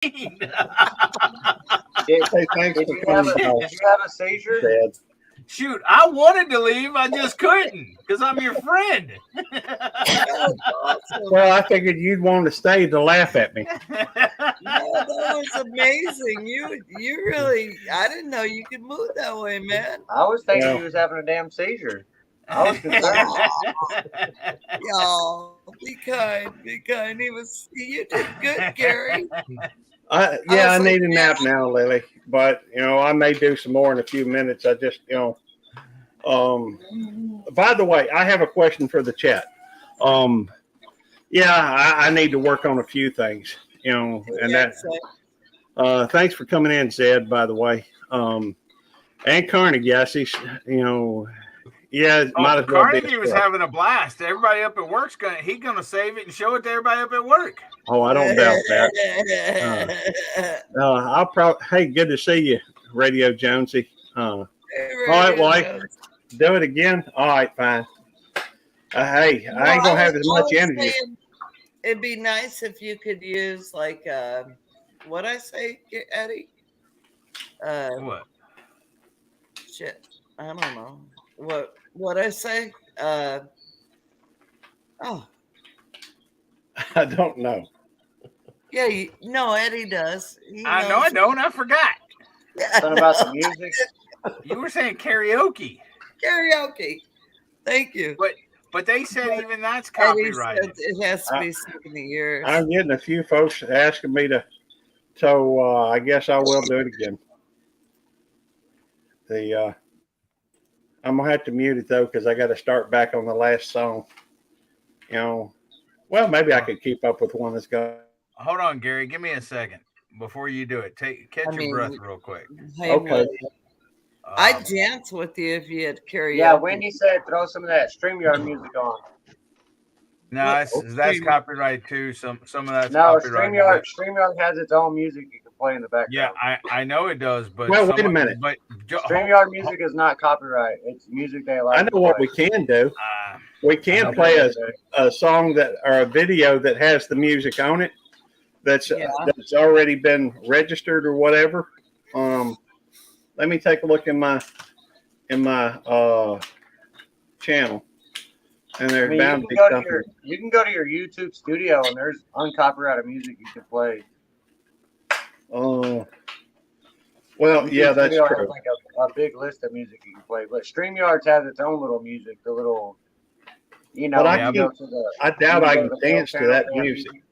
Hey, thanks Did for you have coming a by, Did you have a seizure? Dad. Shoot, I wanted to leave, I just couldn't because I'm your friend. That was awesome. Well, I figured you'd want to stay to laugh at me. No, that was amazing. You really, I didn't know you could move that way, man. I was thinking Well, he was having a damn seizure. I was concerned. Y'all, be kind, be kind. You did good, Gary. I was like, need a yeah. nap now, Lily. But I may do some more in a few minutes. I just By the way, I have a question for the chat. I need to work on a few things. And that. Thanks for coming in, Zed. By the way, and Carnegie. I see. Might as well Carnegie was having a blast. Everybody up at work's gonna save it and show it to everybody up at work. Oh, I don't doubt that. I'll probably. Hey, good to see you, Radio Jonesy. All right, well, do it again. All right, fine. Hey, I ain't gonna have as much energy. It'd be nice if you could use like what I say, Eddie. What? Shit, I don't know what I say. Oh, I don't know. Yeah, no, Eddie does. I know I don't. I forgot. Something about the music. You were saying karaoke. Karaoke. Thank you. But they said even that's copyrighted. It has to be 70 years. I'm getting a few folks asking me to, so I guess I will do it again. I'm gonna have to mute it though because I got to start back on the last song. Well, maybe I could keep up with one that's going. Hold on, Gary. Give me a second before you do it. Catch your breath real quick. Okay. I'd dance with you if you had karaoke. Yeah, Wendy said throw some of that StreamYard music on. No, that's copyright too. Some of that's no, copyright. StreamYard has its own music you can play in the background. Yeah, I know it does, but wait a minute. But StreamYard music is not copyright. It's music they allow. I know what we can do. We can play a song or a video that has the music on it. That's already been registered or whatever. Let me take a look in my channel, and there's bound to be something. You can go to your YouTube studio, and there's uncopyrighted music you can play. Well, yeah, that's true. Has like a big list of music you can play, but StreamYard has its own little music, the little, But I doubt I can dance to that music.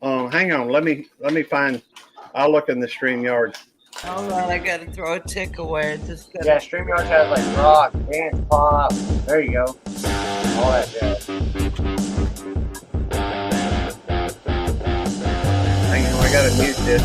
Hang on, let me find. I'll look in the StreamYard. Hold on, I gotta throw a tick away. Yeah, StreamYard has like rock, dance, pop. There you go. All that jazz. Hang on, I gotta mute this.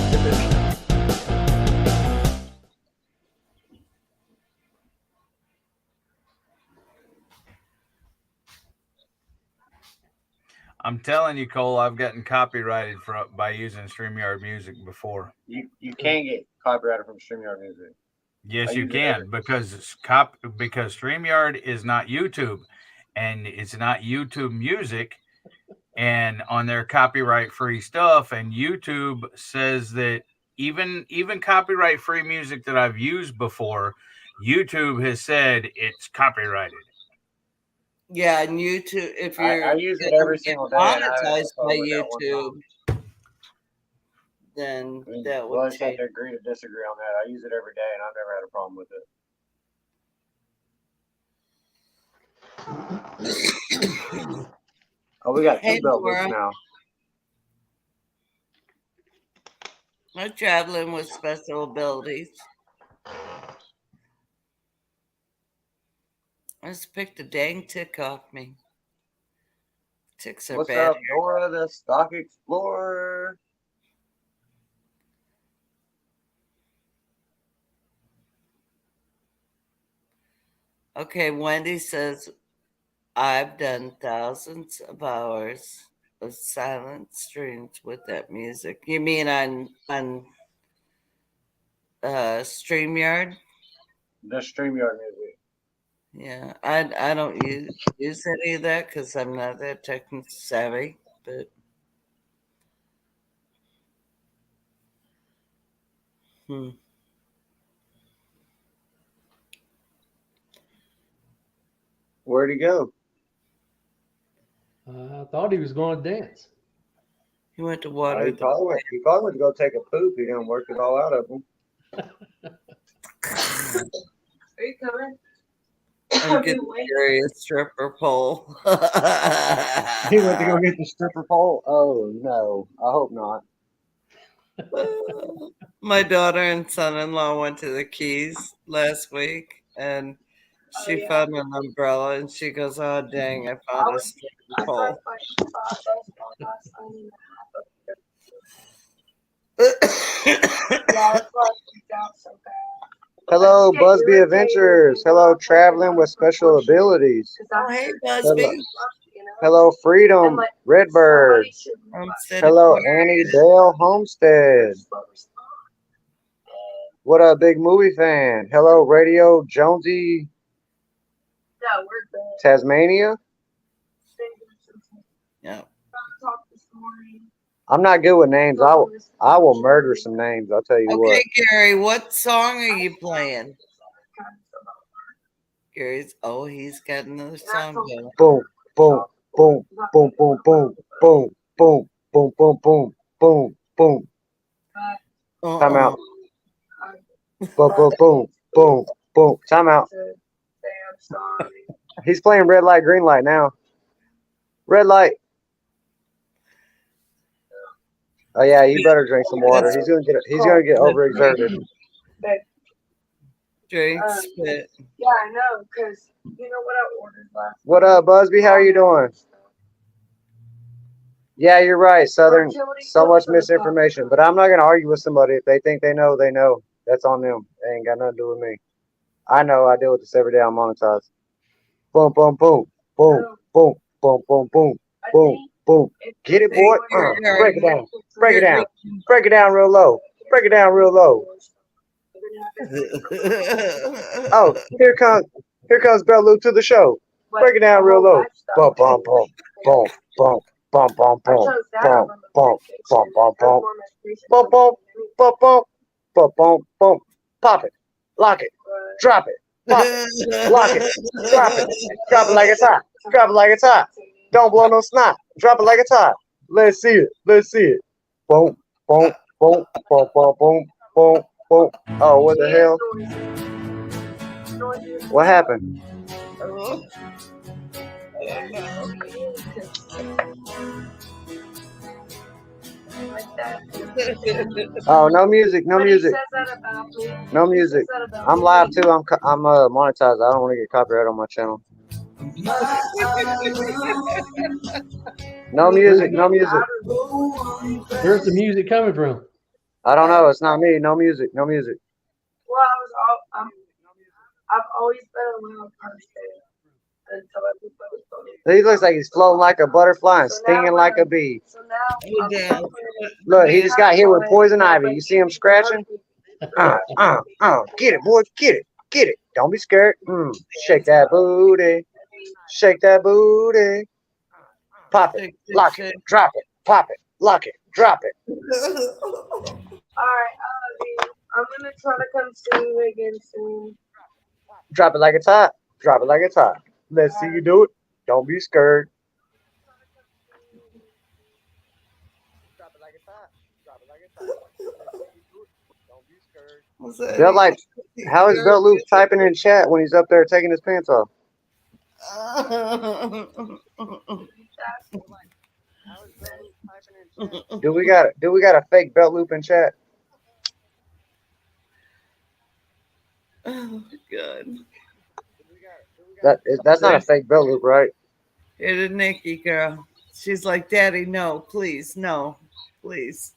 I'm telling you, Cole, I've gotten copyrighted by using StreamYard music before. You can get copyrighted from StreamYard music. Yes, you can because StreamYard is not YouTube, and it's not YouTube music, and on their copyright-free stuff, and YouTube says that even copyright-free music that I've used before, YouTube has said it's copyrighted. Yeah, and YouTube, if you're I use it every single day. Monetized by YouTube, then that would change. I agree to disagree on that. I use it every day, and I've never had a problem with it. Oh, we got two belt loops now. I'm traveling with special abilities. I just picked a dang tick off me. Ticks are bad. What's up, Dora the Stock Explorer? Okay, Wendy says, I've done thousands of hours of silent streams with that music. You mean on StreamYard? The StreamYard music. Yeah, I don't use any of that because I'm not that technically savvy, but Hmm. Where'd he go? I thought he was going to dance. He went to water He the probably went to go take a poop. He didn't work it all out of him. Are you coming? and get Gary a stripper pole. He went to go get the stripper pole. Oh no, I hope not. My daughter and son-in-law went to the Keys last week, and she found an umbrella, and she goes, "Oh dang, I found a stripper pole." Hello, Busby Adventures. Hello, Traveling with Special Abilities. Oh, hey, Busby. Hello, Freedom Redbird. Hello, Annie Dale Homestead. What up, big movie fan? Hello, Radio Jonesy Tasmania. Yeah. I'm not good with names. I will murder some names. I'll tell you what. Okay, Gary, what song are you playing? Gary's he's got another song going. Boom, boom, boom, boom, boom, boom, boom, boom, boom, boom, boom, boom, boom. Time out. Boom, boom, boom, boom, boom. Time out. He's playing red light, green light now. Red light. Oh yeah, you better drink some water. He's gonna get overexerted. Drink spit. Yeah, I know, because you know what I ordered last. What up, Busby? How are you doing? Yeah, you're right, Southern. So much misinformation, but I'm not gonna argue with somebody. If they think they know, they know. That's on them. They ain't got nothing to do with me. I know. I deal with this every day. I'm monetized. Boom, boom, boom, boom, boom, boom, boom, boom, boom, boom. Get it, boy. Break it down. Break it down. Break it down real low. Break it down real low. Oh, here comes Beltloop to the show. Break it down real low. Bum, bum, bum, bum, bum, bum, bum, bum, bum, bum, bum, bum, bum, bum, bum, bum, bum, bum, bum, bum. Pop it, lock it, drop it, pop it, lock it, drop it, drop it like it's hot, drop it like it's hot. Don't blow no snot. Drop it like it's hot. Let's see it. Let's see it. Boom, boom, boom, boom, boom, boom, boom, boom. Oh, what the hell? What happened? Oh, no music, no music, no music. I'm live too. I'm monetized. I don't want to get copyright on my channel. No music, no music. Where's the music coming from? I don't know. It's not me. No music, no music. Well, I've always been a loud person until I He looks like he's floating like a butterfly and stinging like a bee. So now, Look, he just got hit with poison ivy. You see him scratching? Get it, boy. Get it. Get it. Don't be scared. Shake that booty. Shake that booty. Pop it. Lock it. Drop it. Pop it. Lock it. Drop it. Alright, I'm gonna try to come see you again soon. Drop it like it's hot. Drop it like it's hot. Let's see you do it. Don't be scared. Drop it like it's hot. Drop it like it's hot. Don't be scared. They're like, how is Beltloop typing in chat when he's up there taking his pants off? Do we got a fake Beltloop in chat? Oh God. That's not a fake Beltloop, right? Here's the Nikki girl. She's like, Daddy, no, please, no, please,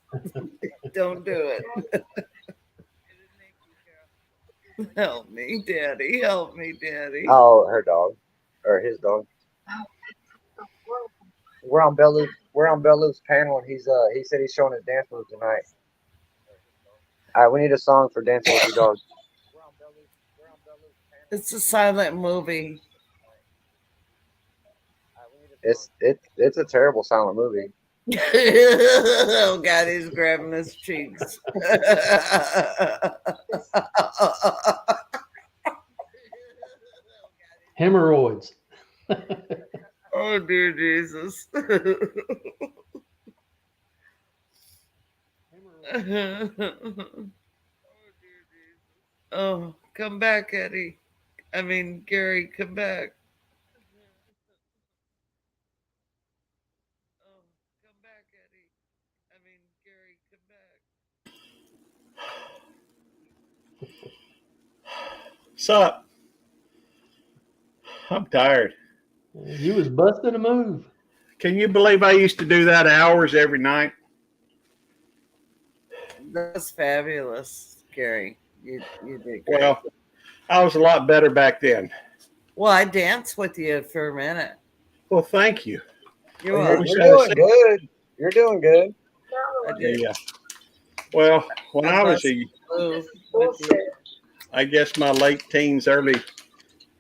don't do it. Help me, Daddy. Help me, Daddy. Oh, her dog, or his dog. We're on Beltloop's panel, and he said he's showing his dance moves tonight. All right, we need a song for Dancing with Your Dog. It's a silent movie. It's a terrible silent movie. Oh God, he's grabbing his cheeks. Hemorrhoids. Oh dear Jesus. Oh, come back, Eddie. I mean, Gary, come back. Oh, come back, Eddie. I mean, Gary, come back. What's up? I'm tired. You was busting a move. Can you believe I used to do that hours every night? That's fabulous, Gary. You did great. Well, I was a lot better back then. Well, I danced with you for a minute. Well, thank you. You're You're welcome. doing good. You're doing good. I did. Yeah. Well, when I was I guess my late teens, early,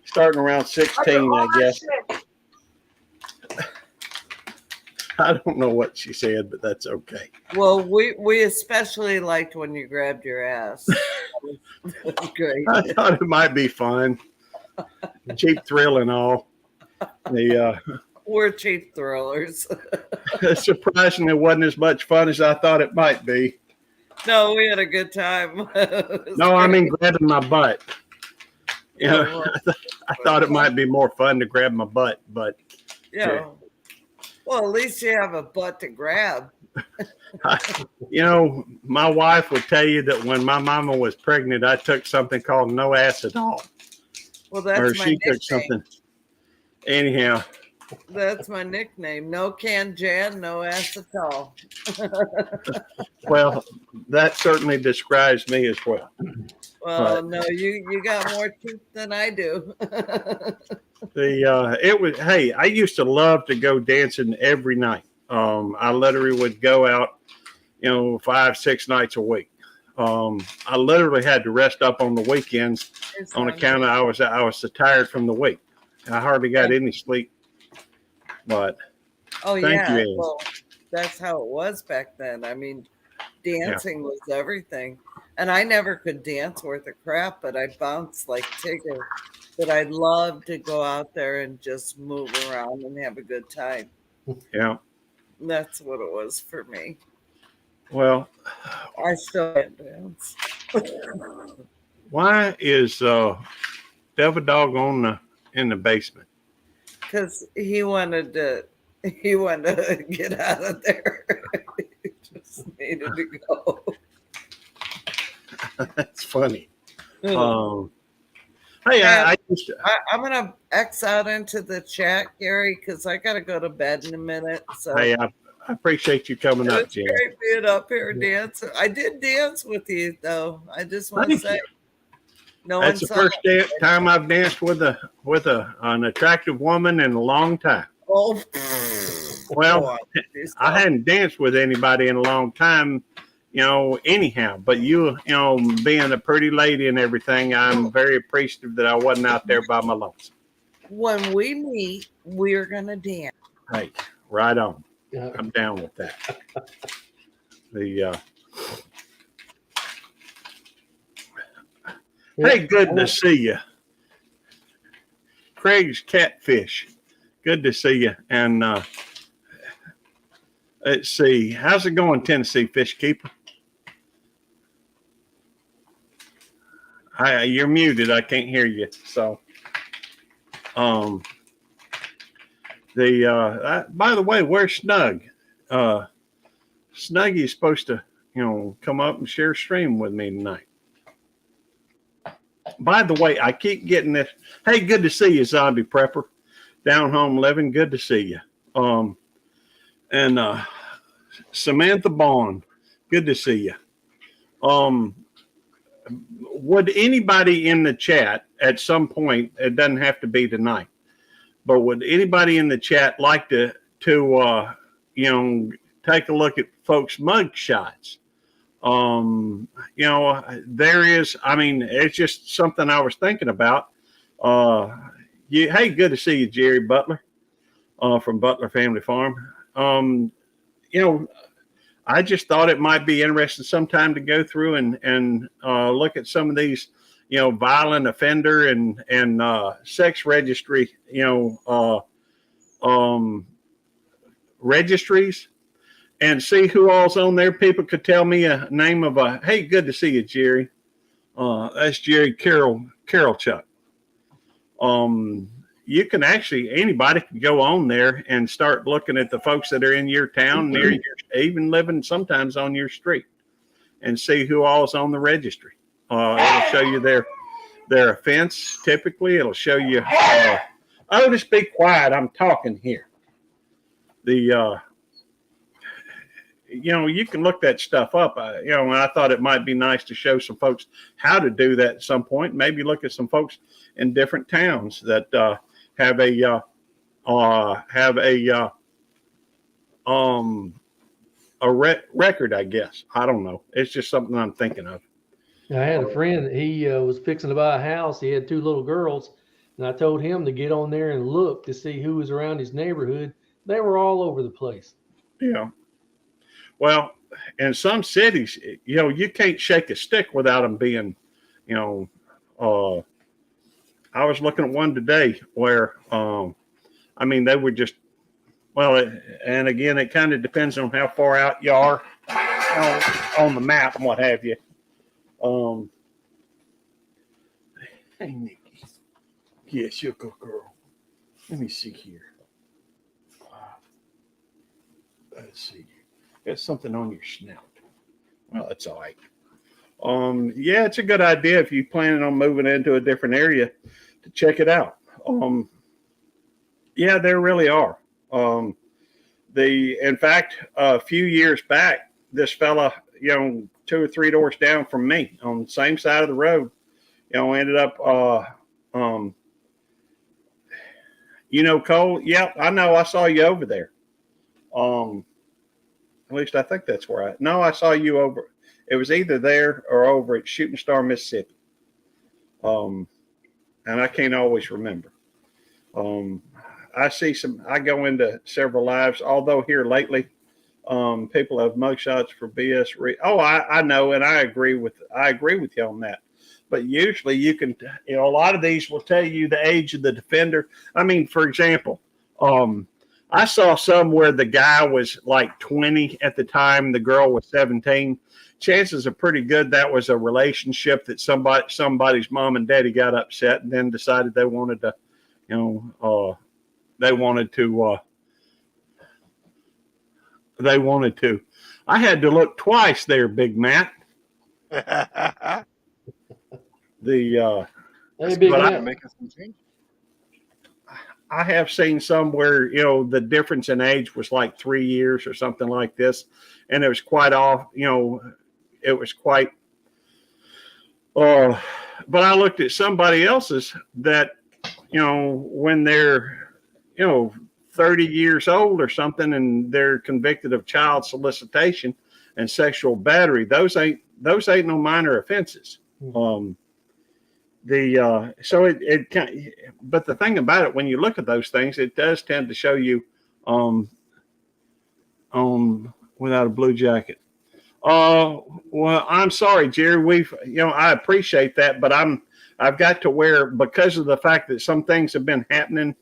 starting around 16, I guess. I don't know what she said, but that's okay. Well, we especially liked when you grabbed your ass. Great. I thought it might be fun. Cheap thrill and all. We're cheap thrillers. Surprisingly, it wasn't as much fun as I thought it might be. No, we had a good time. No, I mean grabbing my butt. You know, I thought it might be more fun to grab my butt, but yeah. Well, at least you have a butt to grab. You know, my wife would tell you that when my mama was pregnant, I took something called no acetol. Well, that's or my she nickname. took something. Anyhow. That's my nickname. No can Jan, no acetol. Well, that certainly describes me as well. Well, no, you got more teeth than I do. It was, hey, I used to love to go dancing every night. I literally would go out, 5-6 nights a week. I literally had to rest up on the weekends on account of I was so tired from the week. I hardly got any sleep. But thank you, well, that's how it was back then. I mean, dancing was everything. And I never could dance worth a crap, but I bounced like Tigger. But I loved to go out there and just move around and have a good time. Yeah. That's what it was for me. Well, I still can't dance. Why is Devil Dog in the basement? Because he wanted to get out of there. He just needed to go. That's funny. Hey, I'm gonna X out into the chat, Gary, because I gotta go to bed in a minute. So hey, I appreciate you coming up, Jim. It's great being up here dancing. I did dance with you, though. I just want to say, that's the first time I've danced with an attractive woman in a long time. Oh, well, I hadn't danced with anybody in a long time, anyhow. But you being a pretty lady and everything, I'm very appreciative that I wasn't out there by my lonesome. When we meet, we're gonna dance. Hey, right on. Yeah. I'm down with that. Hey, good to see you. Craig's Catfish. Good to see you. And let's see. How's it going, Tennessee Fish Keeper? You're muted. I can't hear you. So, by the way, where's Snug? Snuggy's supposed to, come up and share stream with me tonight. By the way, I keep getting this. Hey, good to see you, Zombie Prepper. Down Home Living. Good to see you. And Samantha Bond. Good to see you. Would anybody in the chat at some point, it doesn't have to be tonight, but would anybody in the chat like to take a look at folks' mug shots? There is, it's just something I was thinking about. Hey, good to see you, Jerry Butler, from Butler Family Farm. I just thought it might be interesting sometime to go through and look at some of these, violent offender and sex registry, registries, and see who all's on there. People could tell me a name of hey, good to see you, Jerry. That's Jerry Carolchuk. You can actually, anybody can go on there and start looking at the folks that are in your town, near your, even living sometimes on your street, and see who all's on the registry. It'll show you their offense. Typically, it'll show you. Oh, just be quiet. I'm talking here. You can look that stuff up. And I thought it might be nice to show some folks how to do that at some point. Maybe look at some folks in different towns that have a record. I guess I don't know. It's just something I'm thinking of. I had a friend. He was fixing to buy a house. He had 2 little girls, and I told him to get on there and look to see who was around his neighborhood. They were all over the place. Yeah. Well, in some cities, you can't shake a stick without them being, I was looking at one today where, they were just, and again, it kind of depends on how far out you are on the map and what have you. Hey, Nikki. Yes, you're a good girl. Let me see here. Let's see. Got something on your snout. Well, that's all right. Yeah, it's a good idea if you're planning on moving into a different area to check it out. Yeah, there really are. In fact, a few years back, this fella, 2 or 3 doors down from me on the same side of the road, ended up, Cole, yep, I know, I saw you over there. At least I think that's where I saw you over. It was either there or over at Shooting Star, Mississippi. And I can't always remember. I go into several lives, although here lately, people have mugshots for BS. I know. And I agree with you on that. But usually you can, a lot of these will tell you the age of the defender. I mean, for example, I saw some where the guy was like 20 at the time, the girl was 17. Chances are pretty good that was a relationship that somebody's mom and daddy got upset and then decided they wanted to, they wanted to. I had to look twice there, Big Matt. Hey, Big Matt. Making some changes. I have seen some where, the difference in age was like 3 years or something like this. And it was quite off, it was quite, but I looked at somebody else's that, when they're, 30 years old or something and they're convicted of child solicitation and sexual battery, those ain't no minor offenses. But the thing about it, when you look at those things, it does tend to show you, without a blue jacket. Well, I'm sorry, Jerry. I appreciate that, but I've got to wear, because of the fact that some things have been happening,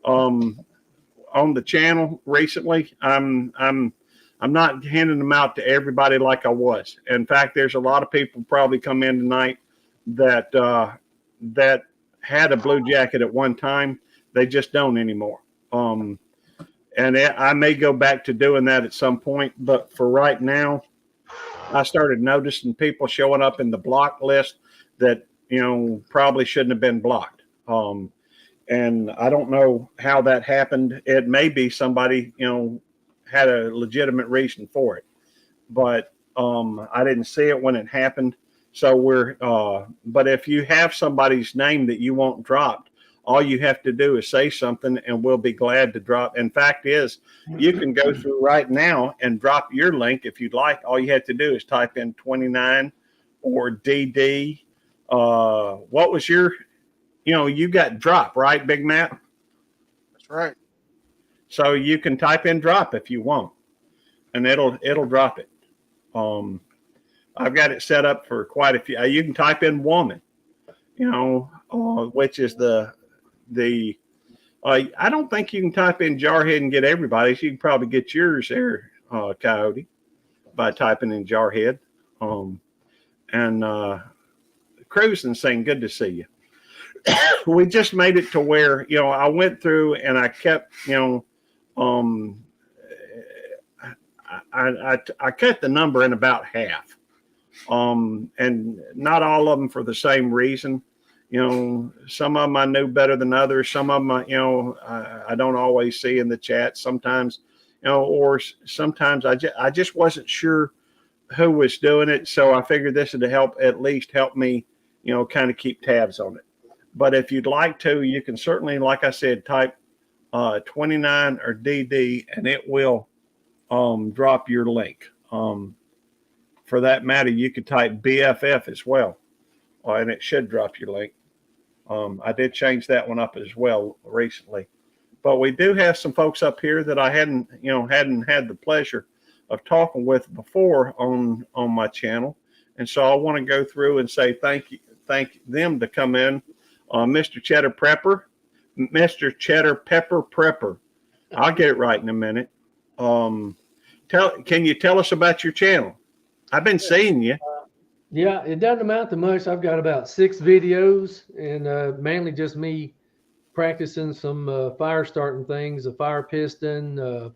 on the channel recently. I'm not handing them out to everybody like I was. In fact, there's a lot of people probably come in tonight that had a blue jacket at one time. They just don't anymore. And I may go back to doing that at some point, but for right now, I started noticing people showing up in the block list that, probably shouldn't have been blocked. And I don't know how that happened. It may be somebody, had a legitimate reason for it, but I didn't see it when it happened. So but if you have somebody's name that you want dropped, all you have to do is say something and we'll be glad to drop. And fact is, you can go through right now and drop your link if you'd like. All you have to do is type in 29 or DD. What was your, you got drop, right, Big Matt? That's right. So you can type in drop if you want. and it'll drop it. I've got it set up for quite a few. You can type in woman, which is the I don't think you can type in Jarhead and get everybody's. You can probably get yours there, Coyote, by typing in Jarhead. And Cruising saying, good to see you. We just made it to where, I went through and I kept, I cut the number in about half. And not all of them for the same reason. Some of them I knew better than others. Some of them, I don't always see in the chat sometimes, or sometimes I just wasn't sure who was doing it. So I figured this would at least help me, kind of keep tabs on it. But if you'd like to, you can certainly, like I said, type 29 or DD and it will drop your link. For that matter, you could type BFF as well, and it should drop your link. I did change that one up as well recently. But we do have some folks up here that I hadn't had the pleasure of talking with before on my channel. And so I want to go through and say thank them to come in. Mr. Cheddar Pepper. I'll get it right in a minute. Can you tell us about your channel? I've been seeing you. Yeah, it doesn't amount to much. I've got about 6 videos, and mainly just me practicing some fire starting things, a fire piston,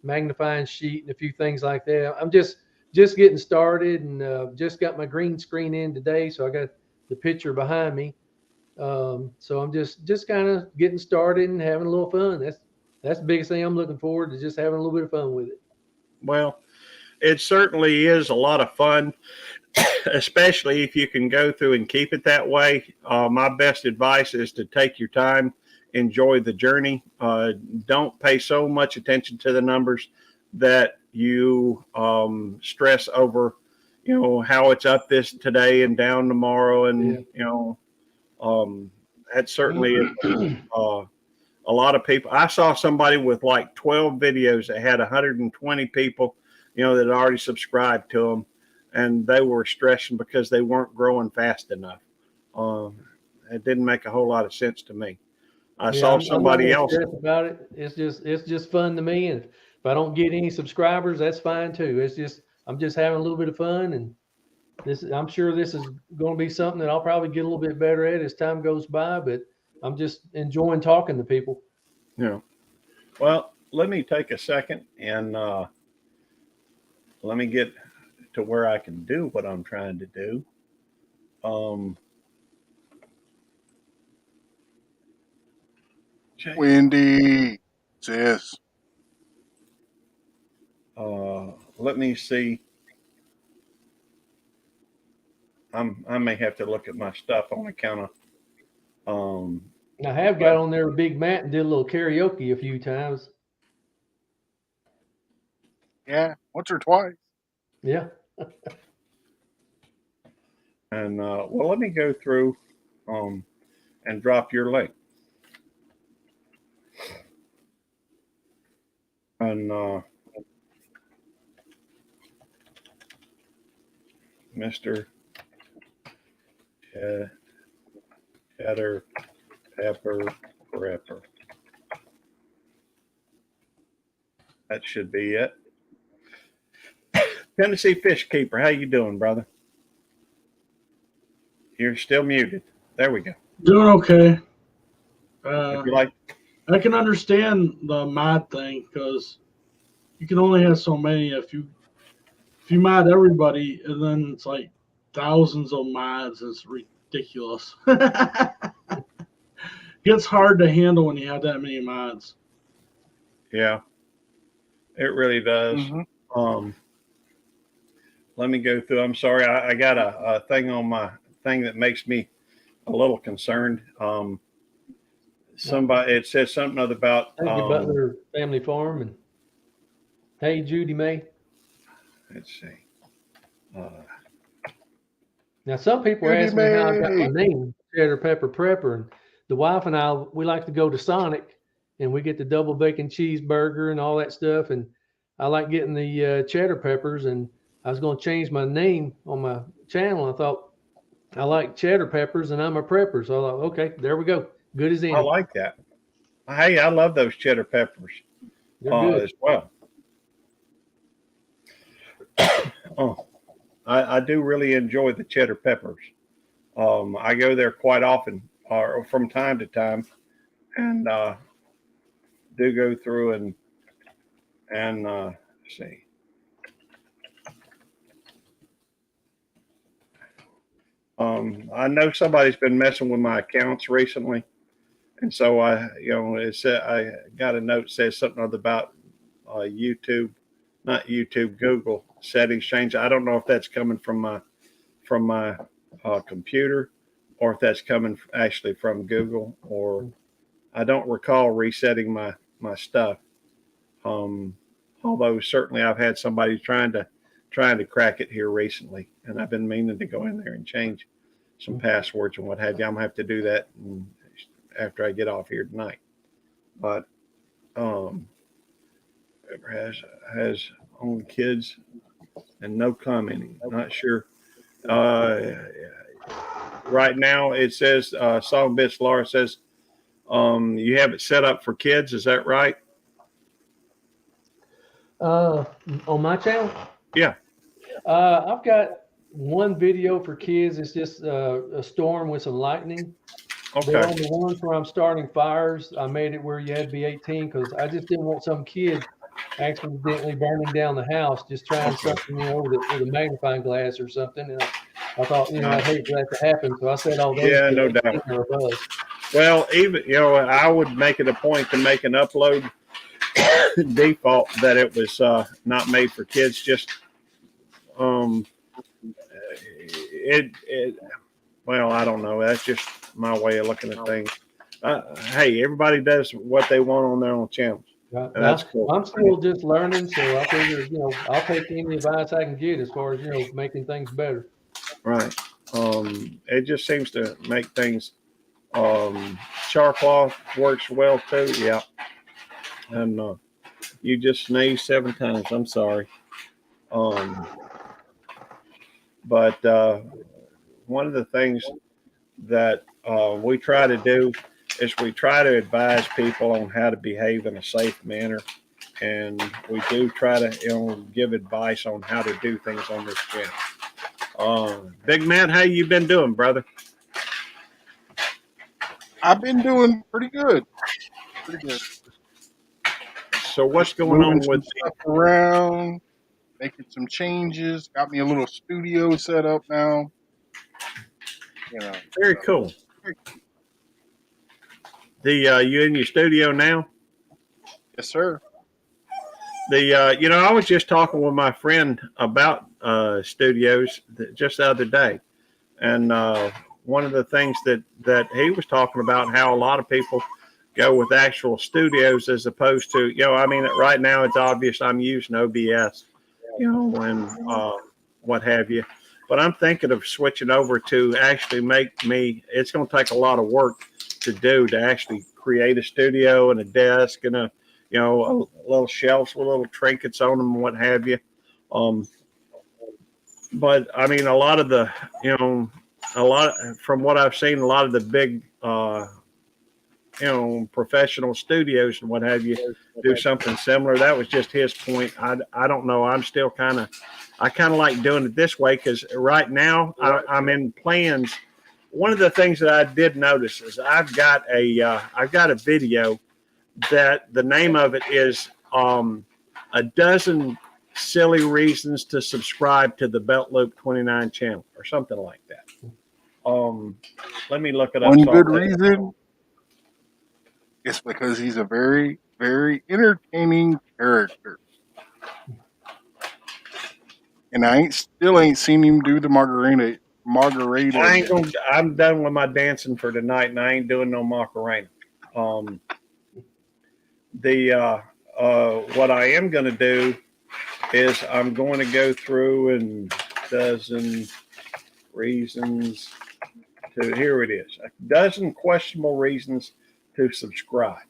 magnifying sheet, and a few things like that. I'm just getting started, and just got my green screen in today, so I got the picture behind me. So I'm just kind of getting started and having a little fun. That's the biggest thing I'm looking forward to, just having a little bit of fun with it. Well, it certainly is a lot of fun, especially if you can go through and keep it that way. My best advice is to take your time, enjoy the journey. Don't pay so much attention to the numbers that you stress over, how it's up this today and down tomorrow. And, that certainly is a lot of people. I saw somebody with like 12 videos that had 120 people, that had already subscribed to them, and they were stressing because they weren't growing fast enough. It didn't make a whole lot of sense to me. I saw somebody else about it. It's just fun to me. And if I don't get any subscribers, that's fine too. I'm just having a little bit of fun, and I'm sure this is going to be something that I'll probably get a little bit better at as time goes by, but I'm just enjoying talking to people. Yeah. Well, let me take a second and let me get to where I can do what I'm trying to do. Wendy, sis. Let me see. I may have to look at my stuff on account of. I have got on there with Big Matt and did a little karaoke a few times. Yeah, once or twice. Yeah. And well, let me go through and drop your link. And Mr. Cheddar Pepper. That should be it. Tennessee Fish Keeper, how you doing, brother? You're still muted. There we go. Doing okay. I can understand the mod thing because you can only have so many. If you mod everybody, and then it's like thousands of mods, it's ridiculous. Gets hard to handle when you have that many mods. Yeah, it really does. Mm-hmm. Let me go through. I'm sorry, I got a thing on my thing that makes me a little concerned. It says something about Butler Family Farm and hey Judy May. Let's see. Now some people ask me how I got my name, Cheddar Pepper Prepper, and the wife and I, we like to go to Sonic and we get the double bacon cheeseburger and all that stuff. And I like getting the cheddar peppers, and I was going to change my name on my channel. I thought I like cheddar peppers, and I'm a prepper. So I thought, okay, there we go. Good as any. I like that. Hey, I love those cheddar peppers They're good. as well. Oh, I do really enjoy the cheddar peppers. I go there quite often, or from time to time, and do go through and see. I know somebody's been messing with my accounts recently, and so it said I got a note that says something about YouTube, not YouTube, Google settings change. I don't know if that's coming from my computer, or if that's coming actually from Google, or I don't recall resetting my stuff. Although certainly I've had somebody trying to crack it here recently, and I've been meaning to go in there and change some passwords and what have you. I'm gonna have to do that after I get off here tonight. But has only kids and no commenting. Not sure. Right now it says Song Bits Laura says you have it set up for kids. Is that right? On my channel? Yeah. I've got one video for kids. It's just a storm with some lightning. Okay. But on the ones where I'm starting fires, I made it where you had to be 18 because I just didn't want some kid accidentally burning down the house, just trying something, with a magnifying glass or something. And I thought, I'd hate for that to happen. So I said all those. Yeah, no doubt. Or above. Well, even, I would make it a point to make an upload default that it was not made for kids. Just well, I don't know. That's just my way of looking at things. Hey, everybody does what they want on their own channels. Right. That's cool. I'm still just learning, so I figure, I'll take any advice I can get as far as, making things better. Right. It just seems to make things. Charcloth works well too. Yeah. And you just sneezed 7 times. I'm sorry. But one of the things that we try to do is we try to advise people on how to behave in a safe manner, and we do try to give advice on how to do things on this channel. Big man, how you been doing, brother? I've been doing pretty good. So what's going on with stuff around, making some changes, got me a little studio set up now. Very cool. You in your studio now? Yes, sir. I was just talking with my friend about studios just the other day, and one of the things that he was talking about, how a lot of people go with actual studios as opposed to, right now it's obvious I'm using OBS, and what have you. But I'm thinking of switching over to actually it's going to take a lot of work to do to actually create a studio and a desk and a little shelves with little trinkets on them and what have you. But I mean, from what I've seen, a lot of the big, professional studios and what have you do something similar. That was just his point. I don't know. I kind of like doing it this way because right now I'm in plans. One of the things that I did notice is I've got a video that the name of it is a dozen silly reasons to subscribe to the beltloop29 channel or something like that. Let me look it up. One good reason is because he's a very, very entertaining character. And I still ain't seen him do the margarita. I'm done with my dancing for tonight, and I ain't doing no Macarena. What I am going to do is I'm going to go through and dozen reasons to, here it is, a dozen questionable reasons to subscribe.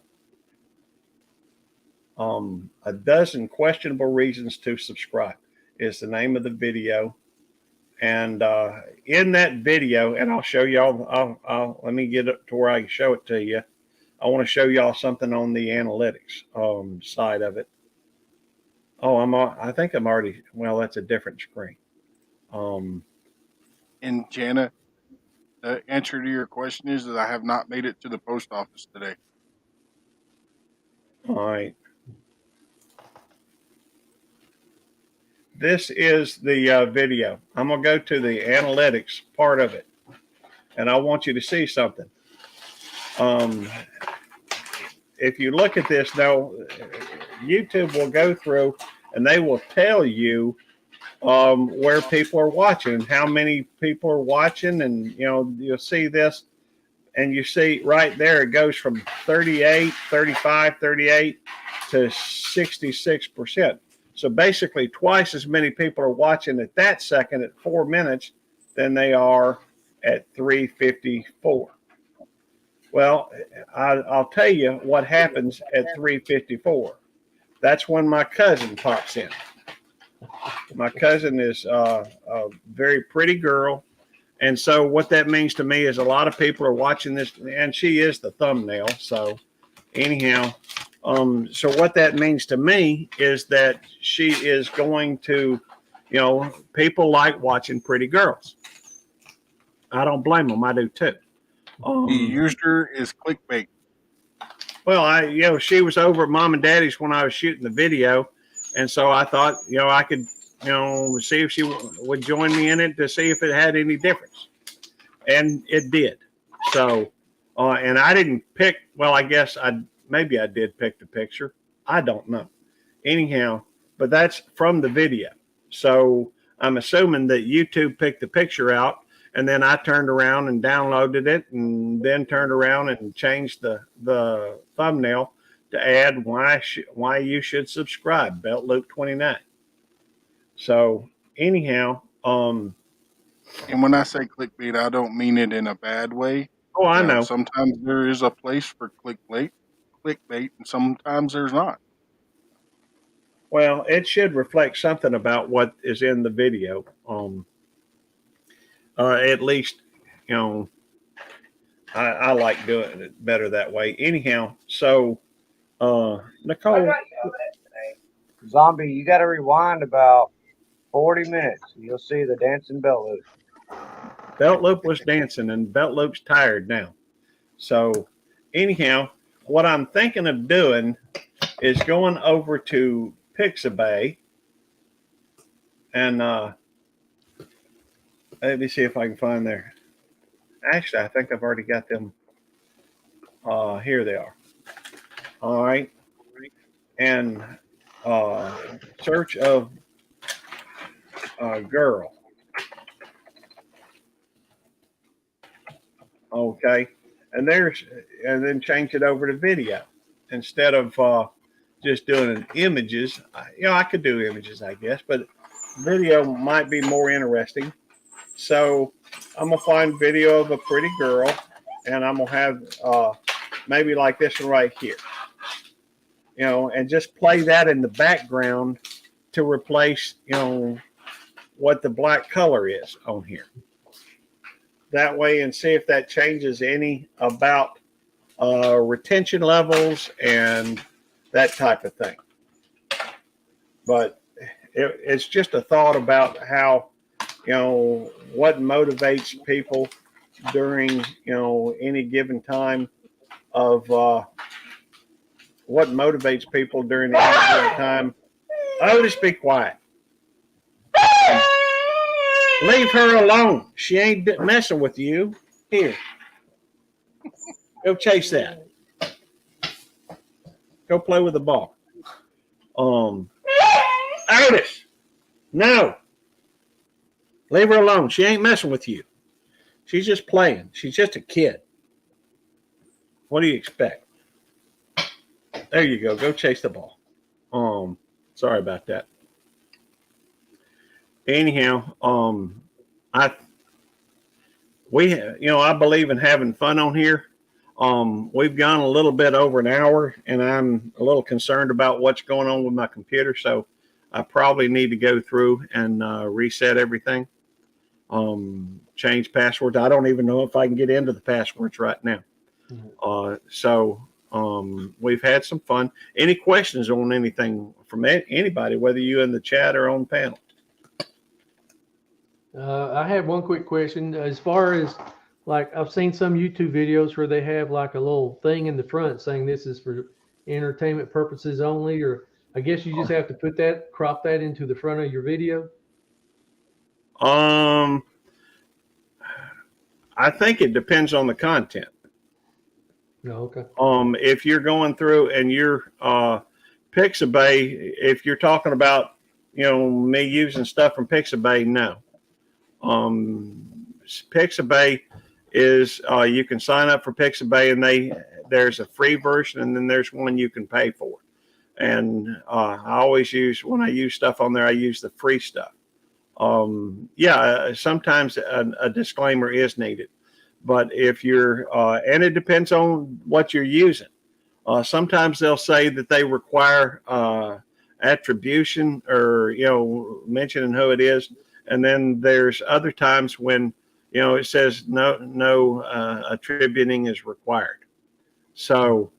A dozen questionable reasons to subscribe is the name of the video. And in that video, and I'll show y'all, let me get it to where I can show it to you. I want to show y'all something on the analytics side of it. Oh, I think I'm already, well, that's a different screen. And Jana, the answer to your question is that I have not made it to the post office today. All right. This is the video. I'm going to go to the analytics part of it. And I want you to see something. If you look at this now, YouTube will go through and they will tell you where people are watching, how many people are watching. And, you know, you'll see this. And you see right there, it goes from 38, 35, 38 to 66%. So basically twice as many people are watching at that second at 4 minutes than they are at 3:54. Well, I'll tell you what happens at 3:54. That's when my cousin pops in. My cousin is a very pretty girl. And so what that means to me is a lot of people are watching this, and she is the thumbnail. So anyhow, so what that means to me is that she is going to, you know, people like watching pretty girls. I don't blame them. I do too. The user is clickbait. Well, you know, she was over at Mom and Daddy's when I was shooting the video. And so I thought, you know, I could, you know, see if she would join me in it to see if it had any difference. And it did. So, and I didn't pick, well, I guess maybe I did pick the picture. I don't know. Anyhow, but that's from the video. So I'm assuming that YouTube picked the picture out, and then I turned around and downloaded it, and then turned around and changed the thumbnail to add why you should subscribe, beltloop29. So anyhow, and when I say clickbait, I don't mean it in a bad way. Oh, I know. Sometimes there is a place for clickbait, and sometimes there's not. Well, it should reflect something about what is in the video. At least, you know, I like doing it better that way. Anyhow, so Nicole, Zombie, you got to rewind about 40 minutes. You'll see the dancing belt loop. Belt Loop was dancing, and Belt Loop's tired now. So anyhow, what I'm thinking of doing is going over to Pixabay and let me see if I can find there. Actually, I think I've already got them. Here they are. All right. And search of girl. Okay. And then change it over to video instead of just doing images. You know, I could do images, I guess, but video might be more interesting. So I'm going to find video of a pretty girl, and I'm going to have maybe like this one right here, you know, and just play that in the background to replace, you know, what the black color is on here. That way, and see if that changes any about retention levels and that type of thing. But it's just a thought about how, you know, what motivates people during, you know, any given time of what motivates people during any given time. Oh, just be quiet. Leave her alone. She ain't messing with you. Here. Go chase that. Go play with the ball. Otis. No. Leave her alone. She ain't messing with you. She's just playing. She's just a kid. What do you expect? There you go. Go chase the ball. Sorry about that. Anyhow, I believe in having fun on here. We've gone a little bit over an hour, and I'm a little concerned about what's going on with my computer. So I probably need to go through and reset everything, change passwords. I don't even know if I can get into the passwords right now. We've had some fun. Any questions on anything from anybody, whether you in the chat or on panel? I have one quick question. As far as like, I've seen some YouTube videos where they have like a little thing in the front saying this is for entertainment purposes only, or I guess you just have to crop that into the front of your video. I think it depends on the content. No, okay. If you're going through and you're Pixabay, if you're talking about, me using stuff from Pixabay, no. Pixabay is you can sign up for Pixabay, and there's a free version, and then there's one you can pay for. And I always when I use stuff on there, I use the free stuff. Sometimes a disclaimer is needed, but if you're and it depends on what you're using. Sometimes they'll say that they require attribution or mentioning who it is, and then there's other times when it says no attributing is required. So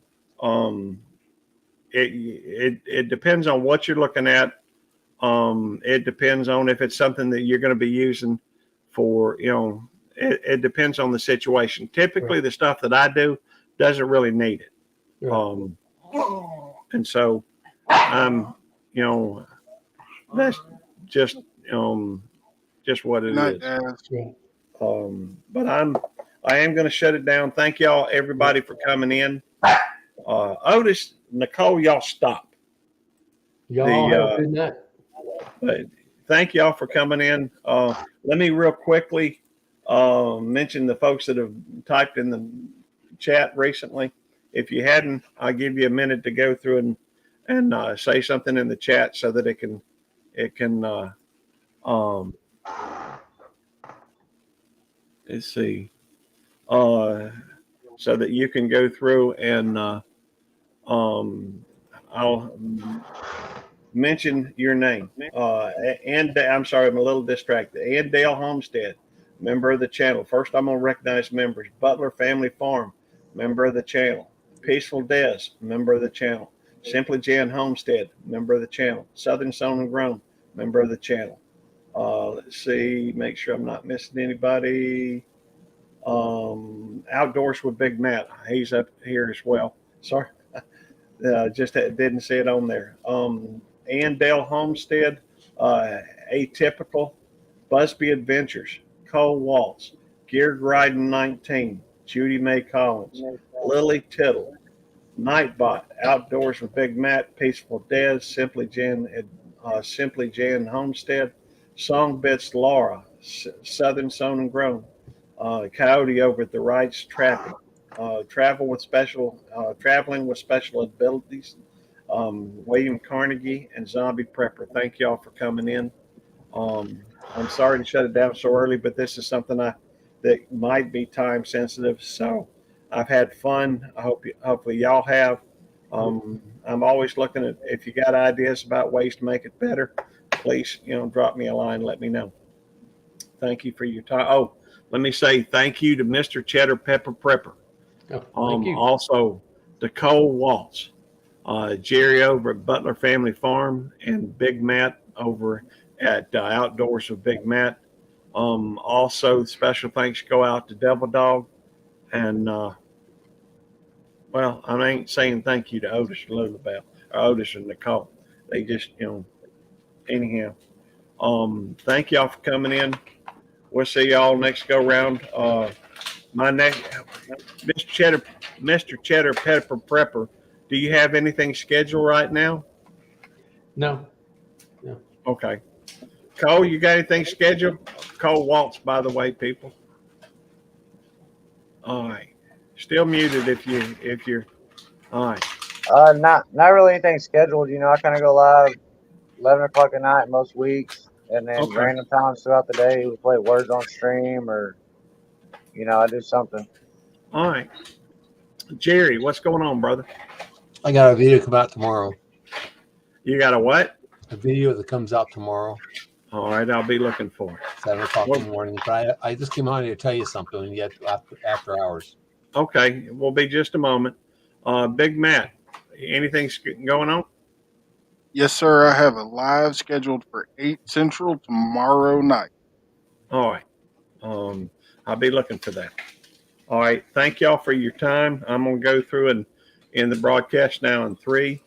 it depends on what you're looking at. It depends on if it's something that you're going to be using for, it depends on the situation. Typically, Right. The stuff that I do doesn't really need it. Right. And so that's just what it Not is. Yeah. But I am going to shut it down. Thank y'all, everybody, for coming in. Otis, Nicole, y'all stop. Y'all have a good night. But thank y'all for coming in. Let me real quickly mention the folks that have typed in the chat recently. If you hadn't, I'll give you a minute to go through and say something in the chat so that it can let's see, so that you can go through and I'll mention your name. And I'm sorry, I'm a little distracted. And Dale Homestead, member of the channel. First, I'm going to recognize members. Butler Family Farm, member of the channel. Peaceful Des, member of the channel. Simply Jan Homestead, member of the channel. Southern Sown and Grown, member of the channel. Let's see, make sure I'm not missing anybody. Outdoors with Big Matt, he's up here as well. Sorry, just didn't see it on there. Andale Homestead, Atypical, Busby Adventures, Cole Waltz, Geared Riding 19, Judy Mae Collins, Lily Tittle, Nightbot, Outdoors with Big Matt, Peaceful Des, Simply Jan Homestead, Songbits Laura, Southern Sown and Grown, Coyote over at the Wrights Trapping, Traveling with Special Abilities, William Carnegie, and Zombie Prepper. Thank y'all for coming in. I'm sorry to shut it down so early, but this is something that might be time sensitive. So I've had fun. Hopefully y'all have. I'm always looking at, if you got ideas about ways to make it better, please, drop me a line, let me know. Thank you for your time. Oh, let me say thank you to Mr. Cheddar Pepper Prepper. Oh, thank you. Also to Cole Waltz, Jerry over at Butler Family Farm, and Big Matt over at Outdoors with Big Matt. Also, special thanks go out to Devil Dog, and well, I ain't saying thank you to Otis and Lulabelle, or Otis and Nicole. They just, anyhow. Thank y'all for coming in. We'll see y'all next go round. My next, Mr. Cheddar Pepper Prepper. Do you have anything scheduled right now? No. Okay. Cole, you got anything scheduled? Cole Waltz, by the way, people. All right. Still muted if you're all right. Not really anything scheduled. I kind of go live 11 o'clock at night most weeks, and then Okay. random times throughout the day we play Words on Stream, or I do something. All right. Jerry, what's going on, brother? I got a video come out tomorrow. You got a what? A video that comes out tomorrow. All right, I'll be looking for it. 7:00 in the morning. But I just came on here to tell you something yet after hours. Okay, we'll be just a moment. Big Matt, anything going on? Yes, sir. I have a live scheduled for 8 Central tomorrow night. All right. I'll be looking for that. All right. Thank y'all for your time. I'm going to go through and end the broadcast now in 3,